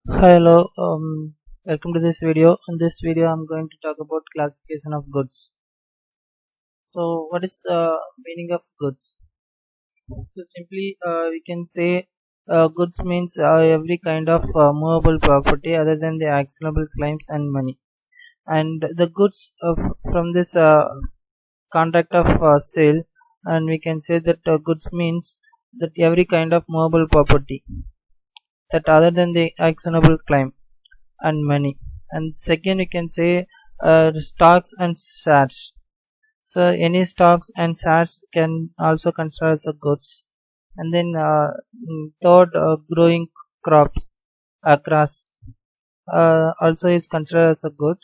Hello, welcome to this video. In this video, I'm going to talk about classification of goods. So, what is meaning of goods? So, simply we can say goods means every kind of movable property other than the actionable claims and money. And the goods from this contract of sale, and we can say that goods means that every kind of movable property that other than the actionable claim and money. And second, you can say stocks and shares. So any stocks and shares can also consider as a goods. And then third, growing crops, grass, also is considered as a good.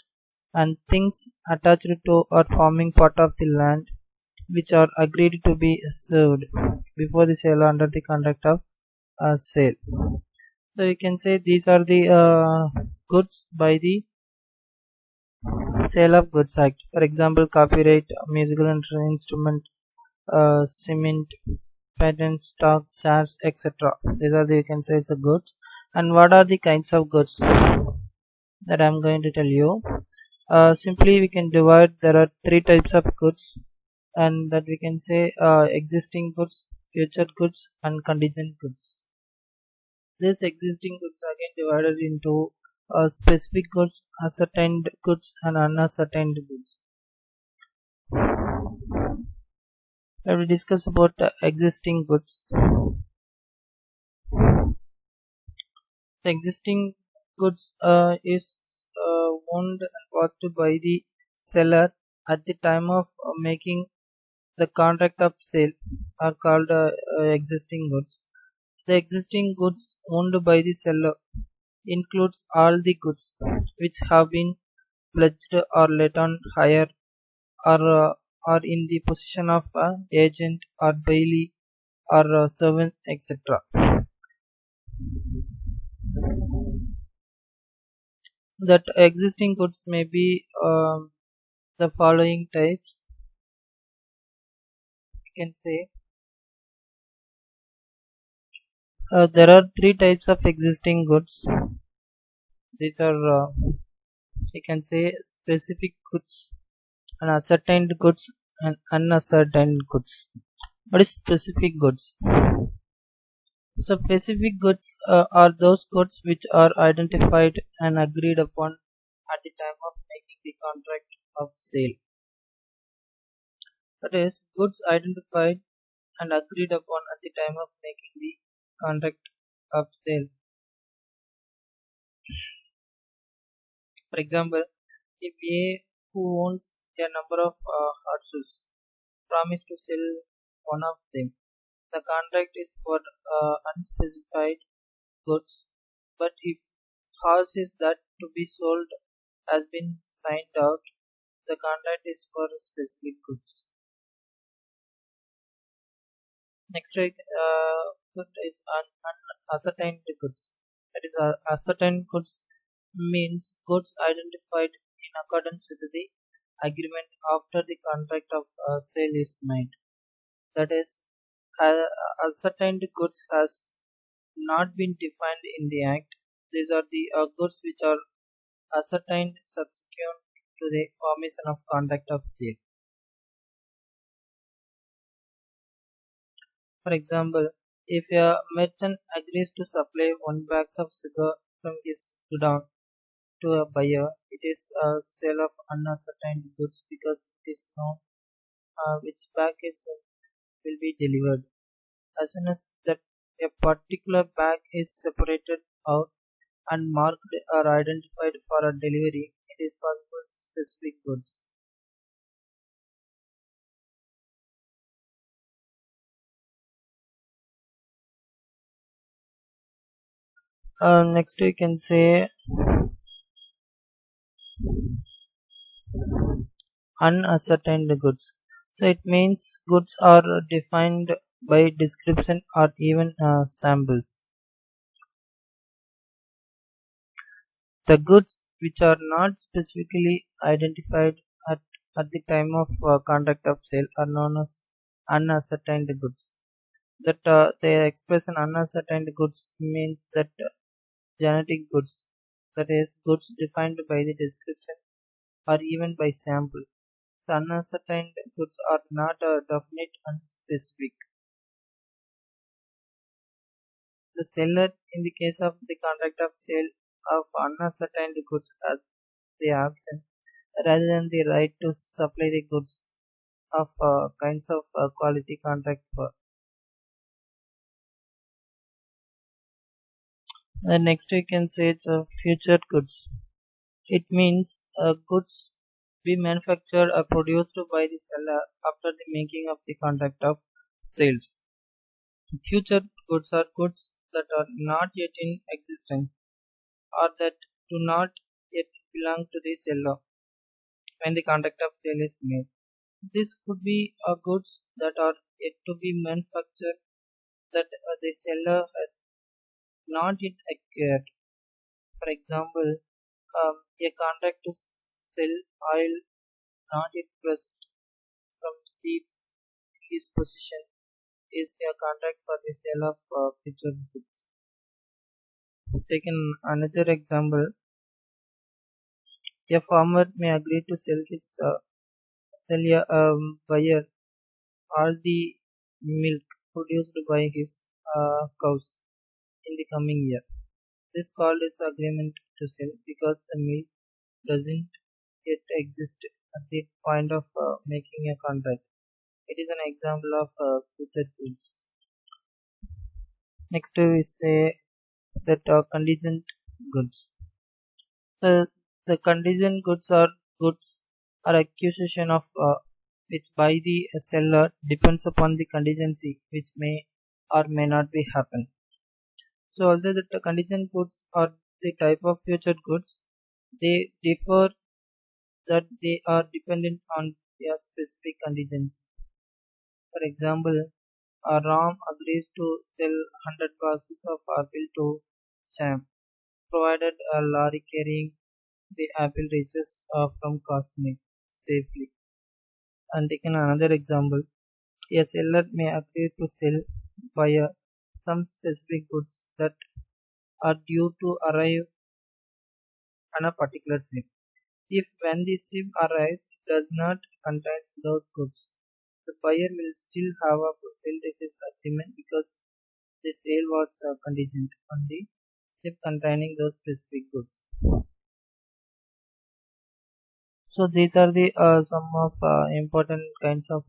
And things attached to or forming part of the land which are agreed to be served before the sale under the contract of sale. So you can say these are the goods by the Sale of Goods Act. For example, copyright, musical instrument, cement, patent, stock, shares, etc. These are the, you can say it's a goods. And what are the kinds of goods that I'm going to tell you? Simply, we can divide. There are three types of goods, and that we can say existing goods, future goods, and contingent goods. These existing goods are again divided into specific goods, ascertained goods, and unascertained goods. Let me discuss about existing goods. So, existing goods is owned and passed by the seller at the time of making the contract of sale are called existing goods. The existing goods owned by the seller includes all the goods which have been pledged or let on hire or are in the possession of an agent or bailey or servant, etc. That existing goods may be the following types. You can say there are three types of existing goods. These are you can say specific goods, and ascertained goods, and unascertained goods. What is specific goods? So specific goods are those goods which are identified and agreed upon at the time of making the contract of sale. That is, goods identified and agreed upon at the time of making the contract of sale. For example, if A, who owns a number of horses, promise to sell one of them, the contract is for unspecified goods, but if horses that to be sold has been signed out, the contract is for specific goods. Next, good is unascertained goods. That is, ascertained goods means goods identified in accordance with the agreement after the contract of sale is made. That is, ascertained goods has not been defined in the act. These are the goods which are ascertained subsequent to the formation of contract of sale. For example, if a merchant agrees to supply 1 bag of sugar from his godown to a buyer, it is a sale of unascertained goods because it is known which bag will be delivered. As soon as that a particular bag is separated out and marked or identified for a delivery, it is possible specific goods. Next, we can say unascertained goods. So it means goods are defined by description or even samples. The goods which are not specifically identified at the time of contract of sale are known as unascertained goods. That the expression unascertained goods means that genetic goods, that is, goods defined by the description or even by sample. So unascertained goods are not definite and specific. The seller, in the case of the contract of sale of unascertained goods, has the option rather than the right to supply the goods of kinds of quality contract for. And next we can say it's future goods. It means goods be manufactured or produced by the seller after the making of the contract of sales. Future goods are goods that are not yet in existence or that do not yet belong to the seller when the contract of sale is made. This could be goods that are yet to be manufactured that the seller has not yet acquired. For example, a contract to sell oil not yet pressed from seeds in his possession is a contract for the sale of future goods. Taken another example, a farmer may agree to sell a buyer all the milk produced by his cows in the coming year. This called is agreement to sell because the milk doesn't yet exist at the point of making a contract. It is an example of future goods. Next we say that contingent goods. The contingent goods are accusation of which by the seller depends upon the contingency which may or may not be happen. So although the contingent goods are the type of future goods, they differ that they are dependent on their specific contingents. For example, Ram agrees to sell 100 boxes of apple to Sam, provided a lorry carrying the apple reaches from Kashmir safely. And taken another example, a seller may agree to sell buyer some specific goods that are due to arrive on a particular ship. If when the ship arrives it does not contain those goods, the buyer will still have fulfilled his agreement because the sale was contingent on the ship containing those specific goods. So these are the some of important kinds of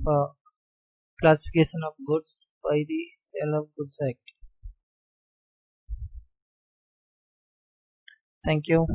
classification of goods by the Sale of Goods Act. Thank you.